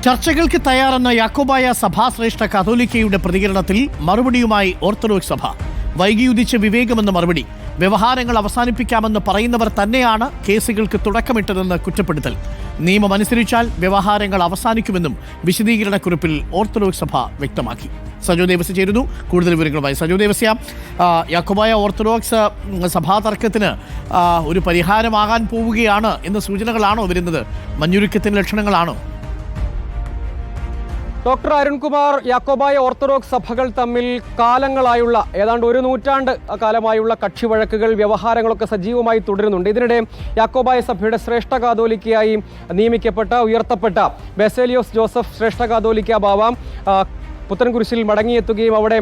ചർച്ചകൾക്ക് തയ്യാറെന്ന യാക്കോബായ സഭാശ്രേഷ്ഠ കാതോലിക്കയുടെ പ്രതികരണത്തിൽ മറുപടിയുമായി ഓർത്തഡോക്സ് സഭ. വൈകിയുദിച്ച വിവേകമെന്ന മറുപടി. വ്യവഹാരങ്ങൾ അവസാനിപ്പിക്കാമെന്ന് പറയുന്നവർ തന്നെയാണ് കേസുകൾക്ക് തുടക്കമിട്ടതെന്ന് കുറ്റപ്പെടുത്തൽ. നിയമമനുസരിച്ചാൽ വ്യവഹാരങ്ങൾ അവസാനിക്കുമെന്നും വിശദീകരണക്കുറിപ്പിൽ ഓർത്തഡോക്സ് സഭ വ്യക്തമാക്കി. സജോ ദേവസ്യ ചേരുന്നു കൂടുതൽ വിവരങ്ങളുമായി. സജോ ദേവസ്യ, യാക്കോബായ ഓർത്തഡോക്സ് സഭാ തർക്കത്തിന് ഒരു പരിഹാരമാകാൻ പോവുകയാണ് എന്ന സൂചനകളാണോ വരുന്നത്? മഞ്ഞുരുക്കത്തിന്റെ ലക്ഷണങ്ങളാണോ? ഡോക്ടർ അരുൺകുമാർ, യാക്കോബായ ഓർത്തഡോക്സ് സഭകൾ തമ്മിൽ കാലങ്ങളായുള്ള ഏതാണ്ട് ഒരു നൂറ്റാണ്ട് കാലമായുള്ള കക്ഷിവഴക്കുകൾ, വ്യവഹാരങ്ങളൊക്കെ സജീവമായി തുടരുന്നുണ്ട്. ഇതിനിടെ യാക്കോബായ സഭയുടെ ശ്രേഷ്ഠ കാതോലിക്കയായി നിയമിക്കപ്പെട്ട ഉയർത്തപ്പെട്ട ബസേലിയോസ് ജോസഫ് ശ്രേഷ്ഠ കാതോലിക്ക ബാവ പുത്തൻകുരിശിൽ മടങ്ങിയെത്തുകയും അവിടെ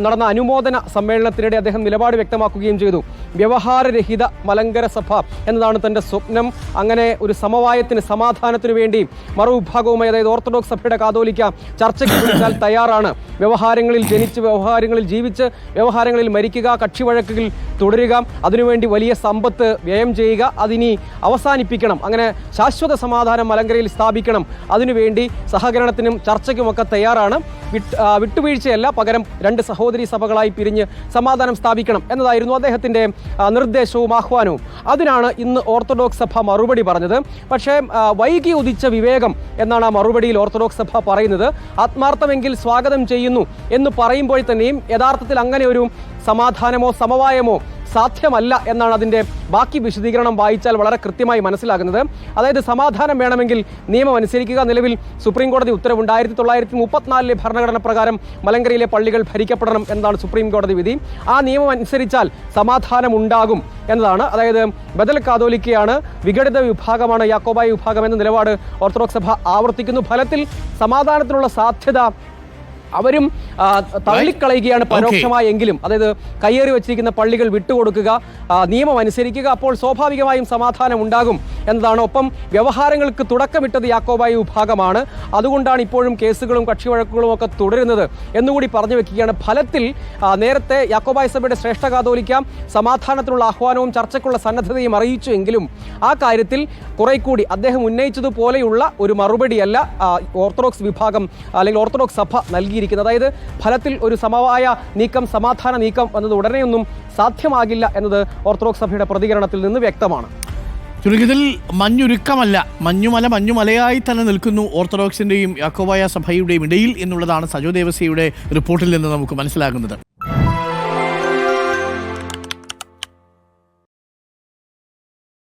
നടന്ന അനുമോദന സമ്മേളനത്തിനിടെ അദ്ദേഹം നിലപാട് വ്യക്തമാക്കുകയും ചെയ്തു. വ്യവഹാരരഹിത മലങ്കര സഭ എന്നതാണ് തൻ്റെ സ്വപ്നം. അങ്ങനെ ഒരു സമവായത്തിന്, സമാധാനത്തിനു വേണ്ടി മറുവിഭാഗവുമായി, അതായത് ഓർത്തഡോക്സ് സഭയുടെ കാതോലിക്ക ചർച്ചയ്ക്ക് വിളിച്ചാൽ തയ്യാറാണ്. വ്യവഹാരങ്ങളിൽ ജനിച്ച്, വ്യവഹാരങ്ങളിൽ ജീവിച്ച്, വ്യവഹാരങ്ങളിൽ മരിക്കുക, കക്ഷിവഴക്കുകൾ തുടരുക, അതിനുവേണ്ടി വലിയ സമ്പത്ത് വ്യയം ചെയ്യുക, അതിനി അവസാനിപ്പിക്കണം. അങ്ങനെ ശാശ്വത സമാധാനം മലങ്കരയിൽ സ്ഥാപിക്കണം. അതിനുവേണ്ടി സഹകരണത്തിനും ചർച്ചയ്ക്കുമൊക്കെ തയ്യാറാണ്. വിട്ടുവീഴ്ചയല്ല, പകരം രണ്ട് സഹോദരി സഭകളായി പിരിഞ്ഞ് സമാധാനം സ്ഥാപിക്കണം എന്നതായിരുന്നു അദ്ദേഹത്തിൻ്റെ നിർദ്ദേശവും ആഹ്വാനവും. അതിനാണ് ഇന്ന് ഓർത്തഡോക്സ് സഭ മറുപടി പറഞ്ഞത്. പക്ഷേ വൈകി ഉദിച്ച വിവേകം എന്നാണ് ആ മറുപടിയിൽ ഓർത്തഡോക്സ് സഭ പറയുന്നത്. ആത്മാർത്ഥമെങ്കിൽ സ്വാഗതം ചെയ്യുന്നു എന്ന് പറയുമ്പോൾ തന്നെയും യഥാർത്ഥത്തിൽ അങ്ങനെ ഒരു സമാധാനമോ സമവായമോ സാധ്യമല്ല എന്നാണ് അതിൻ്റെ ബാക്കി വിശദീകരണം വായിച്ചാൽ വളരെ കൃത്യമായി മനസ്സിലാകുന്നത്. അതായത് സമാധാനം വേണമെങ്കിൽ നിയമം അനുസരിക്കുക. നിലവിൽ സുപ്രീം കോടതി ഉത്തരവുണ്ട്. 1934 ഭരണഘടന പ്രകാരം മലങ്കരയിലെ പള്ളികൾ ഭരിക്കപ്പെടണം എന്നതാണ് സുപ്രീം കോടതി വിധി. ആ നിയമം അനുസരിച്ചാൽ സമാധാനം ഉണ്ടാകും എന്നതാണ്. അതായത് ബദൽ കാതോലിക്കയാണ്, വിഘടിത വിഭാഗമാണ് യാക്കോബായ വിഭാഗം എന്ന നിലപാട് ഓർത്തഡോക്സ് സഭ ആവർത്തിക്കുന്നു. ഫലത്തിൽ സമാധാനത്തിനുള്ള സാധ്യത അവരും തള്ളിക്കളയുകയാണ് പരോക്ഷമായെങ്കിലും. അതായത് കയ്യേറി വച്ചിരിക്കുന്ന പള്ളികൾ വിട്ടുകൊടുക്കുക, നിയമം അനുസരിക്കുക, അപ്പോൾ സ്വാഭാവികമായും സമാധാനം ഉണ്ടാകും എന്നതാണ്. ഒപ്പം വ്യവഹാരങ്ങൾക്ക് തുടക്കമിട്ടത് യാക്കോബായ വിഭാഗമാണ്. അതുകൊണ്ടാണ് ഇപ്പോഴും കേസുകളും കക്ഷിവഴക്കുകളും ഒക്കെ തുടരുന്നത് എന്നുകൂടി പറഞ്ഞു വെക്കുകയാണ്. ഫലത്തിൽ നേരത്തെ യാക്കോബായ സഭയുടെ ശ്രേഷ്ഠ കാതോലിക്ക സമാധാനത്തിനുള്ള ആഹ്വാനവും ചർച്ചയ്ക്കുള്ള സന്നദ്ധതയും അറിയിച്ചു എങ്കിലും ആ കാര്യത്തിൽ കുറെ കൂടി അദ്ദേഹം ഉന്നയിച്ചതുപോലെയുള്ള ഒരു മറുപടിയല്ല ഓർത്തഡോക്സ് വിഭാഗം അല്ലെങ്കിൽ ഓർത്തഡോക്സ് സഭ നൽകി. അതായത് ഫലത്തിൽ ഒരു സമവായ നീക്കം, സമാധാന നീക്കം എന്നത് ഉടനെയൊന്നും സാധ്യമാകില്ല എന്നത് ഓർത്തഡോക്സ് സഭയുടെ പ്രതികരണത്തിൽ നിന്ന് വ്യക്തമാണ്. ചുരുക്കത്തിൽ മഞ്ഞുരുക്കമല്ല, മഞ്ഞുമലയായി തന്നെ നിൽക്കുന്നു ഓർത്തഡോക്സിന്റെയും യാക്കോബായ സഭയുടെയും ഇടയിൽ എന്നുള്ളതാണ് സജോ ദേവസ്യയുടെ റിപ്പോർട്ടിൽ നിന്ന് നമുക്ക് മനസ്സിലാകുന്നത്.